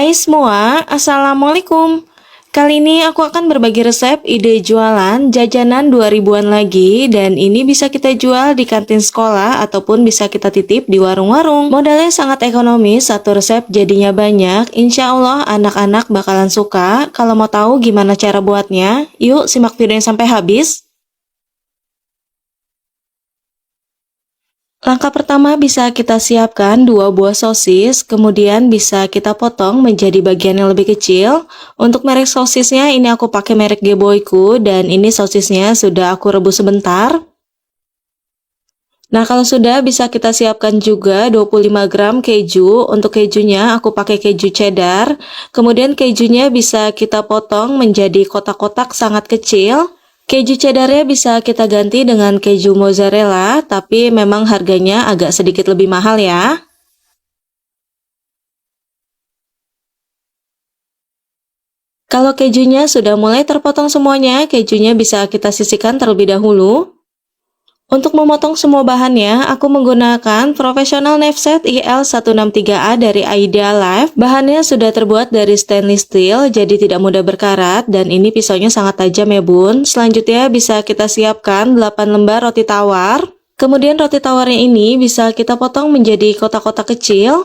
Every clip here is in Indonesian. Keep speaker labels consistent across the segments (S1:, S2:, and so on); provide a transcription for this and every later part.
S1: Hai semua, Assalamualaikum. Kali ini aku akan berbagi resep ide jualan jajanan 2000-an lagi dan ini bisa kita jual di kantin sekolah ataupun bisa kita titip di warung-warung. Modalnya sangat ekonomis, satu resep jadinya banyak. Insya Allah anak-anak bakalan suka. Kalau mau tahu gimana cara buatnya, yuk simak videonya sampai habis. Langkah pertama bisa kita siapkan 2 buah sosis, kemudian bisa kita potong menjadi bagian yang lebih kecil. Untuk merek sosisnya ini aku pakai merek Geboyku dan ini sosisnya sudah aku rebus sebentar. Nah kalau sudah bisa kita siapkan juga 25 gram keju. Untuk kejunya aku pakai keju cheddar. Kemudian kejunya bisa kita potong menjadi kotak-kotak sangat kecil. Keju cheddarnya bisa kita ganti dengan keju mozzarella, tapi memang harganya agak sedikit lebih mahal ya. Kalau kejunya sudah mulai terpotong semuanya, kejunya bisa kita sisihkan terlebih dahulu. Untuk memotong semua bahannya, aku menggunakan Professional Knife Set IL163A dari Idealife. Bahannya sudah terbuat dari stainless steel, jadi tidak mudah berkarat, dan ini pisaunya sangat tajam ya bun. Selanjutnya bisa kita siapkan 8 lembar roti tawar. Kemudian roti tawarnya ini bisa kita potong menjadi kotak-kotak kecil.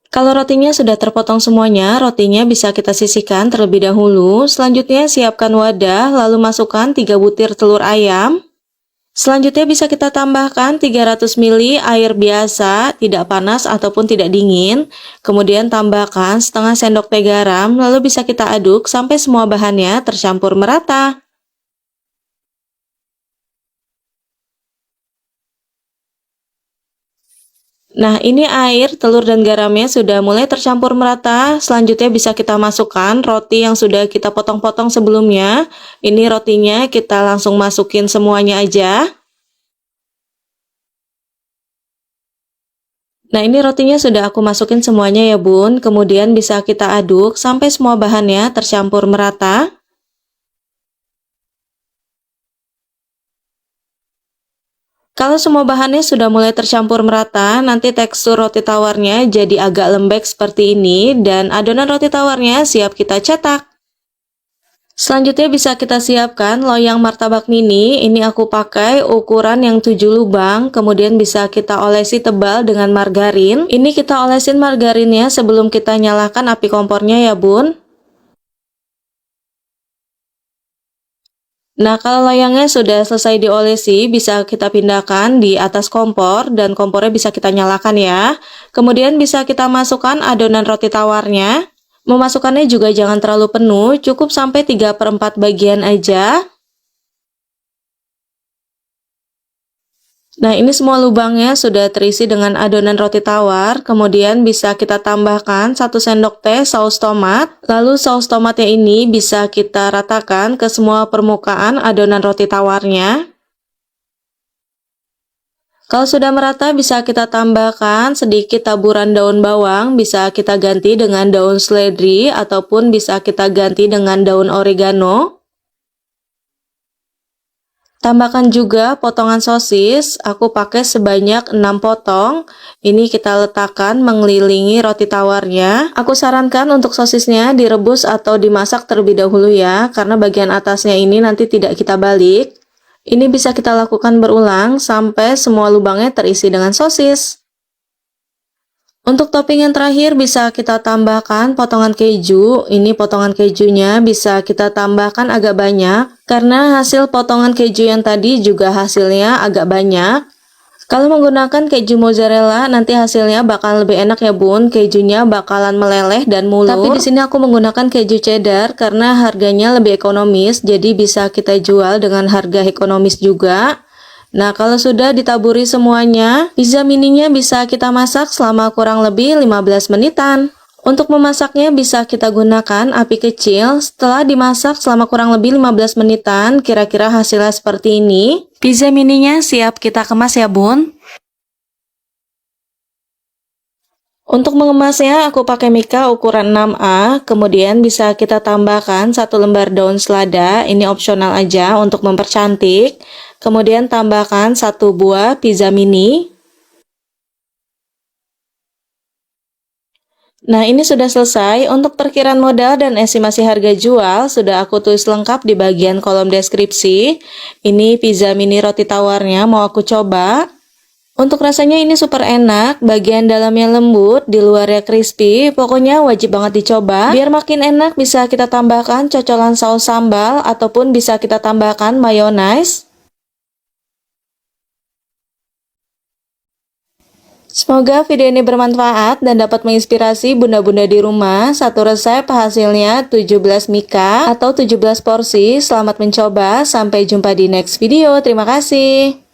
S1: Kalau rotinya sudah terpotong semuanya, rotinya bisa kita sisihkan terlebih dahulu. Selanjutnya siapkan wadah, lalu masukkan 3 butir telur ayam. Selanjutnya bisa kita tambahkan 300 ml air biasa, tidak panas ataupun tidak dingin. Kemudian tambahkan setengah sendok teh garam, lalu bisa kita aduk sampai semua bahannya tercampur merata. Nah, ini air, telur, dan garamnya sudah mulai tercampur merata. Selanjutnya bisa kita masukkan roti yang sudah kita potong-potong sebelumnya. Ini rotinya kita langsung masukin semuanya aja. Nah, ini rotinya sudah aku masukin semuanya ya bun. Kemudian bisa kita aduk sampai semua bahannya tercampur merata. Kalau semua bahannya sudah mulai tercampur merata, nanti tekstur roti tawarnya jadi agak lembek seperti ini dan adonan roti tawarnya siap kita cetak. Selanjutnya bisa kita siapkan loyang martabak mini. Ini aku pakai ukuran yang 7 lubang, kemudian bisa kita olesi tebal dengan margarin. Ini kita olesin margarinnya sebelum kita nyalakan api kompornya ya bun. Nah, kalau loyangnya sudah selesai diolesi, bisa kita pindahkan di atas kompor dan kompornya bisa kita nyalakan ya. Kemudian bisa kita masukkan adonan roti tawarnya. Memasukkannya juga jangan terlalu penuh, cukup sampai 3/4 bagian aja. Nah, ini semua lubangnya sudah terisi dengan adonan roti tawar. Kemudian bisa kita tambahkan 1 sendok teh saus tomat. Lalu saus tomatnya ini bisa kita ratakan ke semua permukaan adonan roti tawarnya. Kalau sudah merata bisa kita tambahkan sedikit taburan daun bawang. Bisa kita ganti dengan daun seledri ataupun bisa kita ganti dengan daun oregano. Tambahkan juga potongan sosis, aku pakai sebanyak 6 potong. Ini kita letakkan mengelilingi roti tawarnya. Aku sarankan untuk sosisnya direbus atau dimasak terlebih dahulu ya, karena bagian atasnya ini nanti tidak kita balik. Ini bisa kita lakukan berulang sampai semua lubangnya terisi dengan sosis. Untuk topping yang terakhir bisa kita tambahkan potongan keju. Ini potongan kejunya bisa kita tambahkan agak banyak karena hasil potongan keju yang tadi juga hasilnya agak banyak. Kalau menggunakan keju mozzarella nanti hasilnya bakal lebih enak ya bun. Kejunya bakalan meleleh dan mulur. Tapi di sini aku menggunakan keju cheddar karena harganya lebih ekonomis, jadi bisa kita jual dengan harga ekonomis juga. Nah, kalau sudah ditaburi semuanya, pizza mininya bisa kita masak selama kurang lebih 15 menitan. Untuk memasaknya bisa kita gunakan api kecil. Setelah dimasak selama kurang lebih 15 menitan, kira-kira hasilnya seperti ini. Pizza mininya siap kita kemas ya bun. Untuk mengemasnya aku pakai mika ukuran 6A, kemudian bisa kita tambahkan 1 lembar daun selada, ini opsional aja untuk mempercantik. Kemudian tambahkan 1 buah pizza mini. Nah, ini sudah selesai. Untuk perkiraan modal dan estimasi harga jual sudah aku tulis lengkap di bagian kolom deskripsi. Ini pizza mini roti tawarnya mau aku coba. Untuk rasanya ini super enak, bagian dalamnya lembut, di luarnya crispy, pokoknya wajib banget dicoba. Biar makin enak bisa kita tambahkan cocolan saus sambal ataupun bisa kita tambahkan mayonaise. Semoga video ini bermanfaat dan dapat menginspirasi bunda-bunda di rumah. Satu resep hasilnya 17 mika atau 17 porsi. Selamat mencoba, sampai jumpa di next video. Terima kasih.